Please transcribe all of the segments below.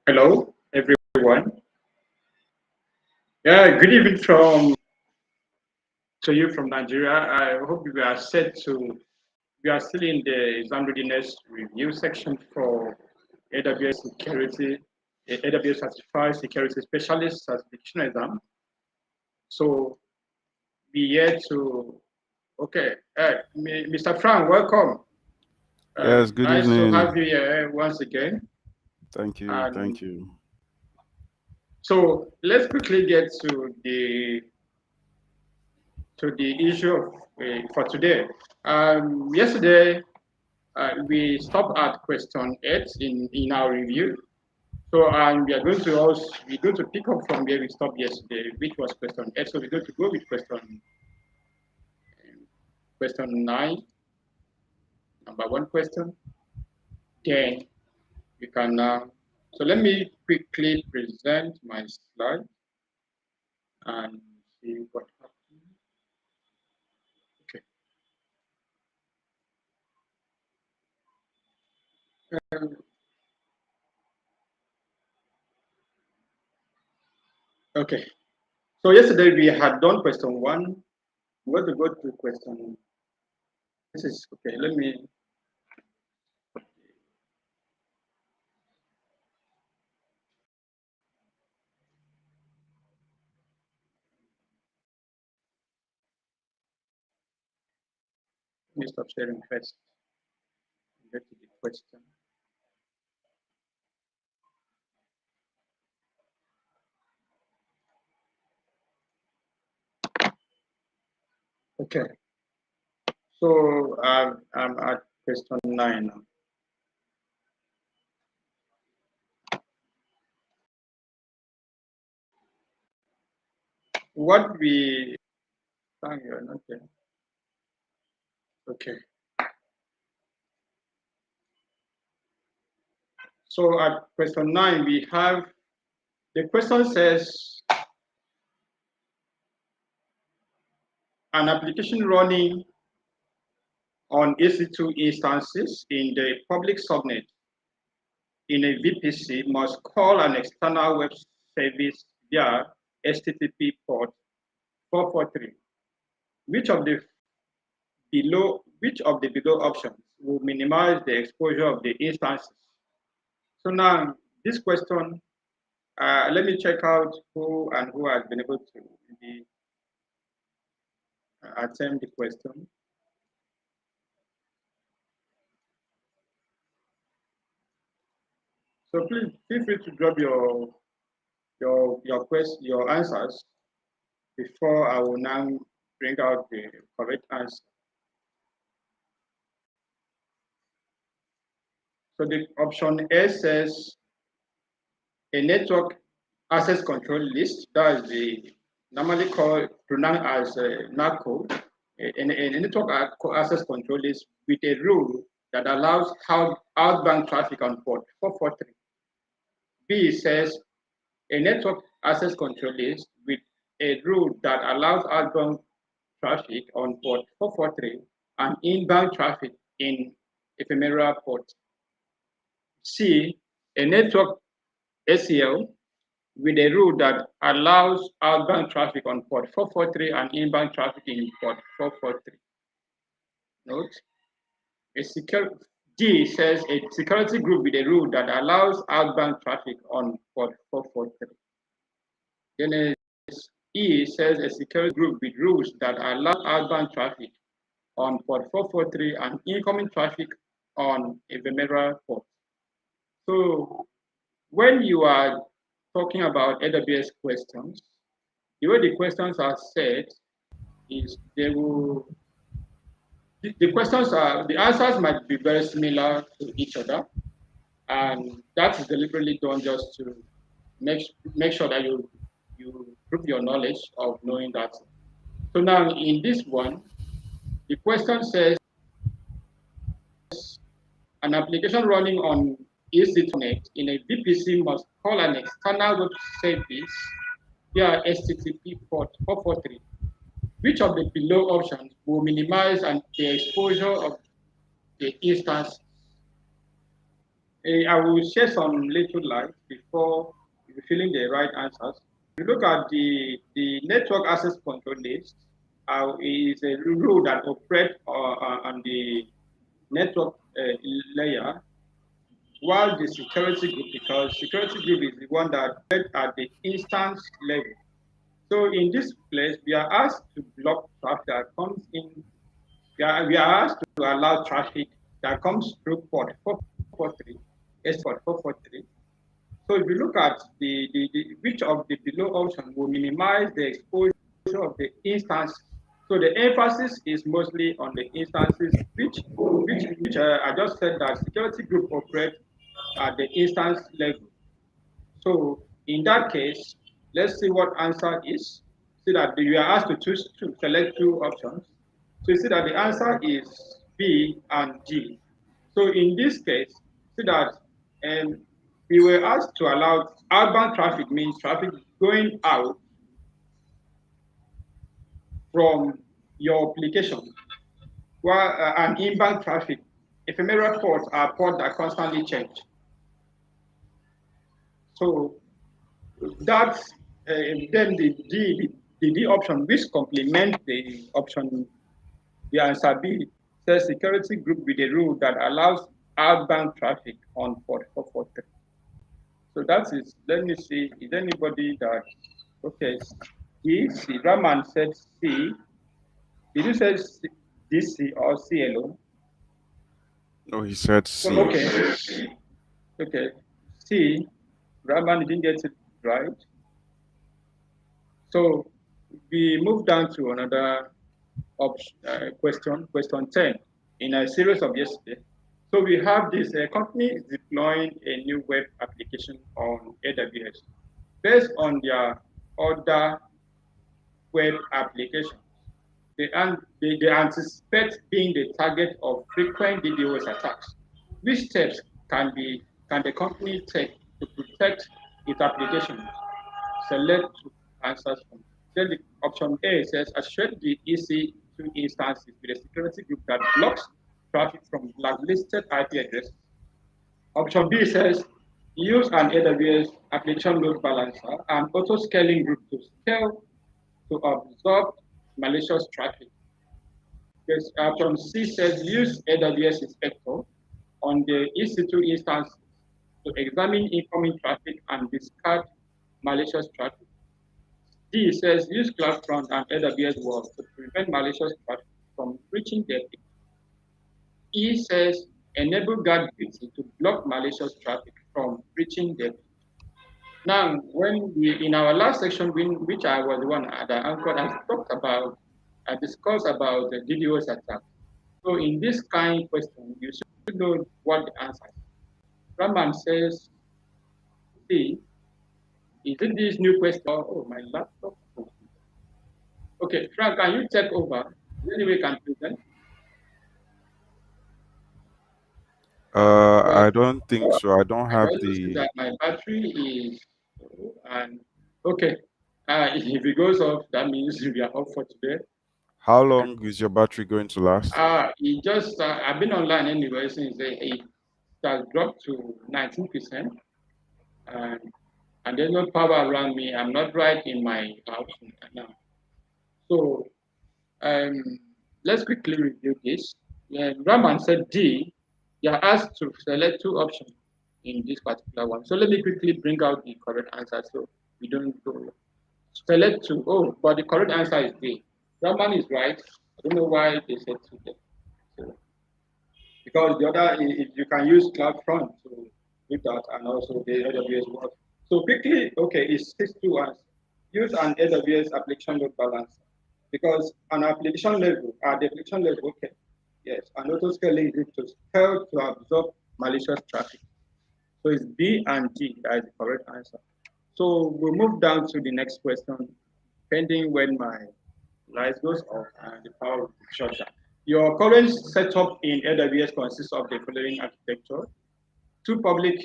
Hello, everyone. Yeah, good evening from to you from Nigeria. I hope you are set to. We are still in the exam readiness review section for AWS security, AWS certified security specialist certification exam. So we here to. Okay, Mr. Frank, welcome. Yes, good Nice to have evening. you here once again. Thank you. And Thank you. so let's quickly get to the issue of, for today. Yesterday, we stopped at question 8 in our review. So we are going to pick up from where we stopped yesterday, which was question 8. So we're going to go with question 9, number one question. Then we can now. So let me quickly present my slide and see what happens. Okay. Um, okay. So yesterday we had done question 1. We're going to go to question. This is okay. Let me stop sharing first. Get to the question. Okay. So I'm at question 9 now. What we thank you, not there. Okay. So at question 9 we have the question says an application running on EC2 instances in the public subnet in a VPC must call an external web service via HTTP port 443. Which of the below options will minimize the exposure of the instances? So now this question, let me check out who has been able to really, attempt the question. So please feel free to drop your answers before I will now bring out the correct answer. So the option A says a network access control list, that is the normally called pronounced as NACO, a network access control list with a rule that allows outbound traffic on port 443. B says a network access control list with a rule that allows outbound traffic on port 443 and inbound traffic in ephemeral port. C, a network ACL with a rule that allows outbound traffic on port 443 and inbound traffic in port 443. Note, a secure D says a security group with a rule that allows outbound traffic on port 443. Then E says a security group with rules that allow outbound traffic on port 443 and incoming traffic on ephemeral port. So when you are talking about AWS questions, the way the questions are set is the answers might be very similar to each other, and that is deliberately done just to make sure that you prove your knowledge of knowing that. So now in this one, the question says an application running on EC2 in a VPC must call an external web service via HTTP port 443. Which of the below options will minimize the exposure of the instance? I will share some little light before revealing the right answers. If you look at the network access control list, is a rule that operates on the network layer, while the security group, because security group is the one that operates at the instance level. So in this place, we are asked to block traffic that comes in. We are asked to allow traffic that comes through port 443, S port 443. So if you look at the which of the below option will minimize the exposure of the instances. So the emphasis is mostly on the instances which I just said that security group operate at the instance level. So in that case, let's see what answer is. See that you are asked to choose to select two options. So you see that the answer is B and D. So in this case, see that um, we were asked to allow outbound traffic, means traffic going out from your application, while an inbound traffic, ephemeral ports are ports that constantly change. So that's then the D option, which complement the option, the answer B, says security group with a rule that allows outbound traffic on port 443. So that is, let me see, is anybody that, okay, D, C, Raman said C. Did you say C, D, C or C alone? No, he said So, C. okay, C, Raman didn't get it right. So we move down to another question 10 in a series of yesterday. So we have this company is deploying a new web application on AWS based on their other web applications. They anticipate being the target of frequent DDoS attacks. Which steps can the company take to protect its application? Select two answers from. Then the option A says associate the EC2 instances with a security group that blocks traffic from blacklisted IP addresses. Option B says use an AWS application load balancer and auto scaling group to scale to absorb malicious traffic. Yes, option C says use AWS inspector on the EC2 instances to examine incoming traffic and discard malicious traffic. D says use CloudFront and AWS Walls to prevent malicious traffic from reaching their peak. E says enable guard duty to block malicious traffic from reaching their peak. Now, when we in our last section, which I was the one that anchored, I discussed about the DDoS attack. So in this kind of question, you should know what the answer is. Raman says, C, is it this new question? Oh, my laptop. Okay, Frank, can you take over? Anyway, can present. I don't think so. I don't I have also see the. that my battery is and okay. If it goes off, that means we are off for today. How long is your battery going to last? It just I've been online anyway since it has dropped to 19%, and there's no power around me. I'm not right in my house now. So um, let's quickly review this. Raman said D. You are asked to select two options in this particular one. So let me quickly bring out the correct answer so we don't go select two. Oh, but the correct answer is D. Raman is right. I don't know why they said two there. So, because the other is you can use CloudFront to do that and also the AWS work. So quickly, okay, it's 621. Use an AWS application load balancer because an application level, at the application level, okay, yes, an auto scaling group to help to absorb malicious traffic. So it's B and D that is the correct answer. So we'll move down to the next question, pending when my light goes off and the power will be shut down. Your current setup in AWS consists of the following architecture: two public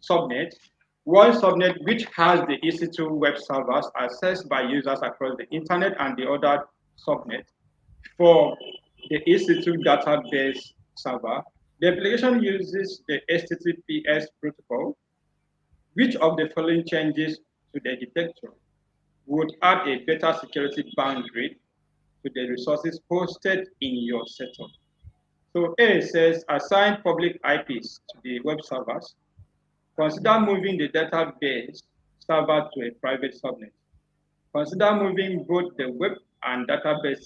subnets, one subnet which has the EC2 web servers accessed by users across the internet, and the other subnet for the EC2 database server The application uses the HTTPS protocol. Which of the following changes to the architecture would add a better security boundary to the resources hosted in your setup? So A says assign public IPs to the web servers. Consider moving the database server to a private subnet. Consider moving both the web and database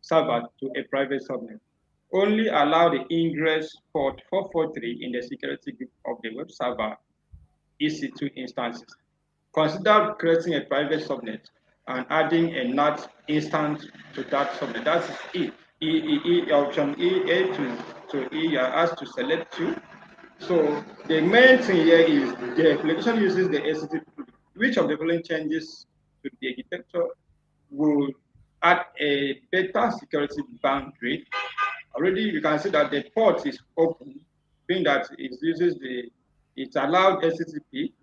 server to a private subnet. Only allow the ingress port 443 in the security group of the web server EC2 instances. Consider creating a private subnet and adding a NAT instance to that subnet. That's E. Option E, A to E, you are asked to select two. So the main thing here is the application uses the HTTP. Which of the following changes to the architecture will add a better security boundary? Already you can see that the port is open, being that it uses it allowed HTTP.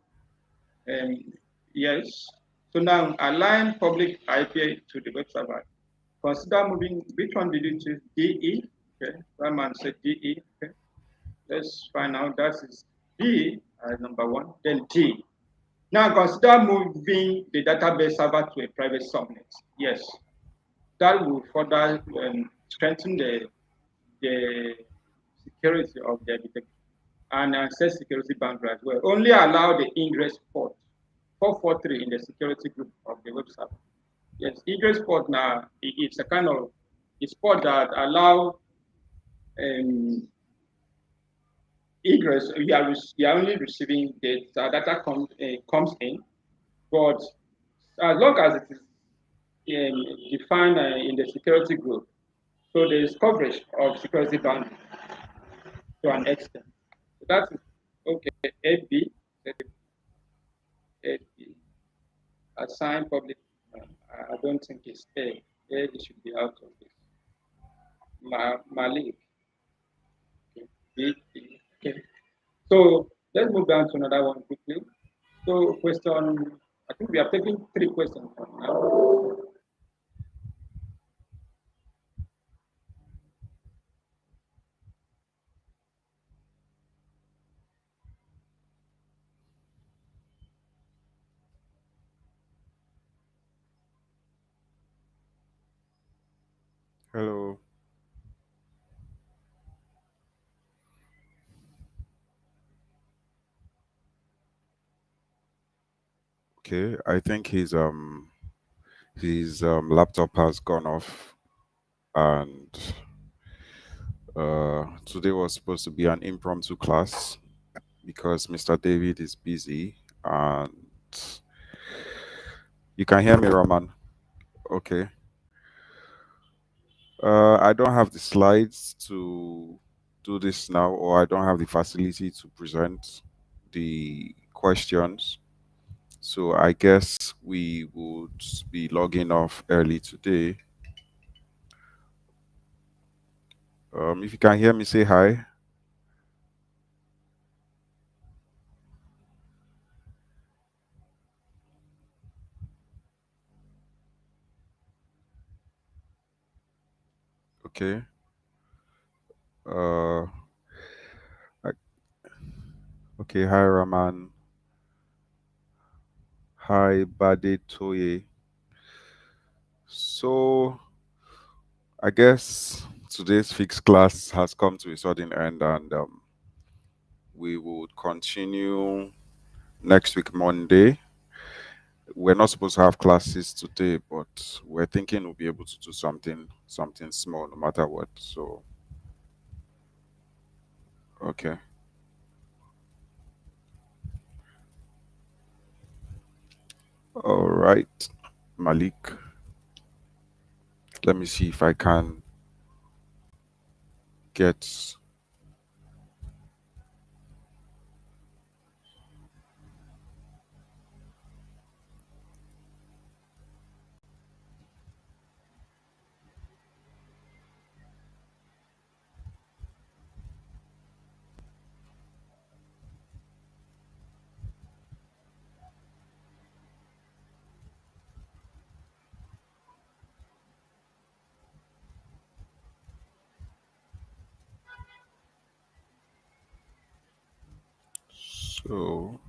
Yes. So now align public IP to the web server. Consider moving, which one did you choose? DE? Okay. That man said DE. Okay. Let's find out that is D as number one, then D. Now consider moving the database server to a private subnet. Yes, that will further strengthen the security of the architecture and set security boundary as well. Only allow the ingress port 443 in the security group of the web server. Yes, ingress port now it's a kind of it's port that allow um, egress. You are only receiving data comes in, but as long as it is defined in the security group, so there is coverage of security boundary to an extent. So that's okay. AB, AB, assign public. I don't think it's A. A it should be out of this. Malik. Okay. B, B, okay. So let's move down to another one quickly. So question, I think we are taking three questions from now. Hello. Okay, I think his laptop has gone off, and today was supposed to be an impromptu class because Mr. David is busy, and you can hear me, Roman. Okay. I don't have the slides to do this now, or I don't have the facility to present the questions. So I guess we would be logging off early today. If you can hear me, say hi. Okay. Uh, I- okay. Hi, Raman. Hi, Bade Toye. So I guess today's fixed class has come to a sudden end, and we would continue next week, Monday. We're not supposed to have classes today, but we're thinking we'll be able to do something small, no matter what. So, okay. All right, Malik. Let me see if I can get. So,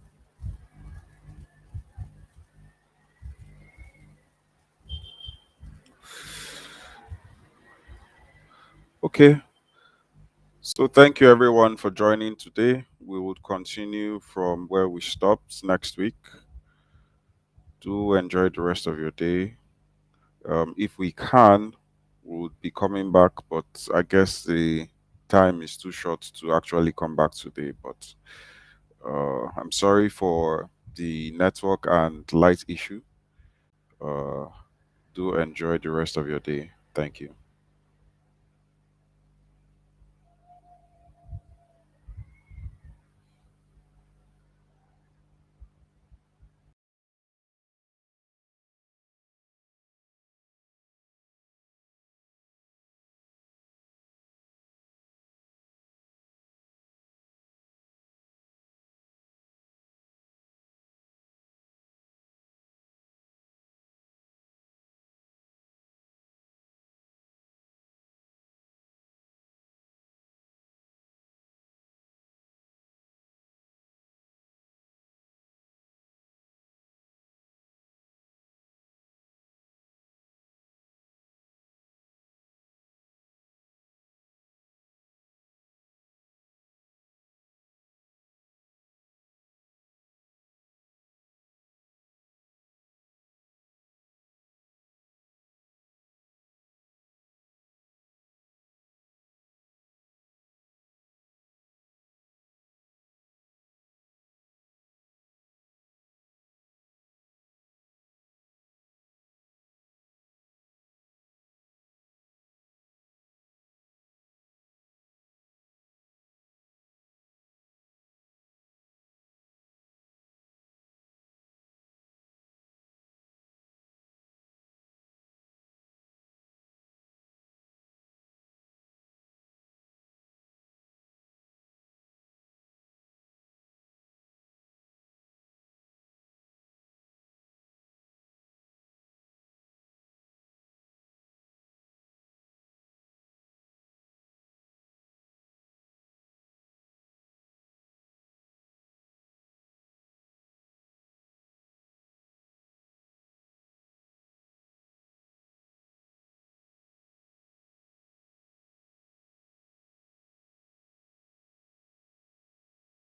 okay. So, thank you everyone for joining today. We would continue from where we stopped next week. Do enjoy the rest of your day. If we can, we'll be coming back, but I guess the time is too short to actually come back today. But I'm sorry for the network and light issue. Uh, do enjoy the rest of your day. Thank you.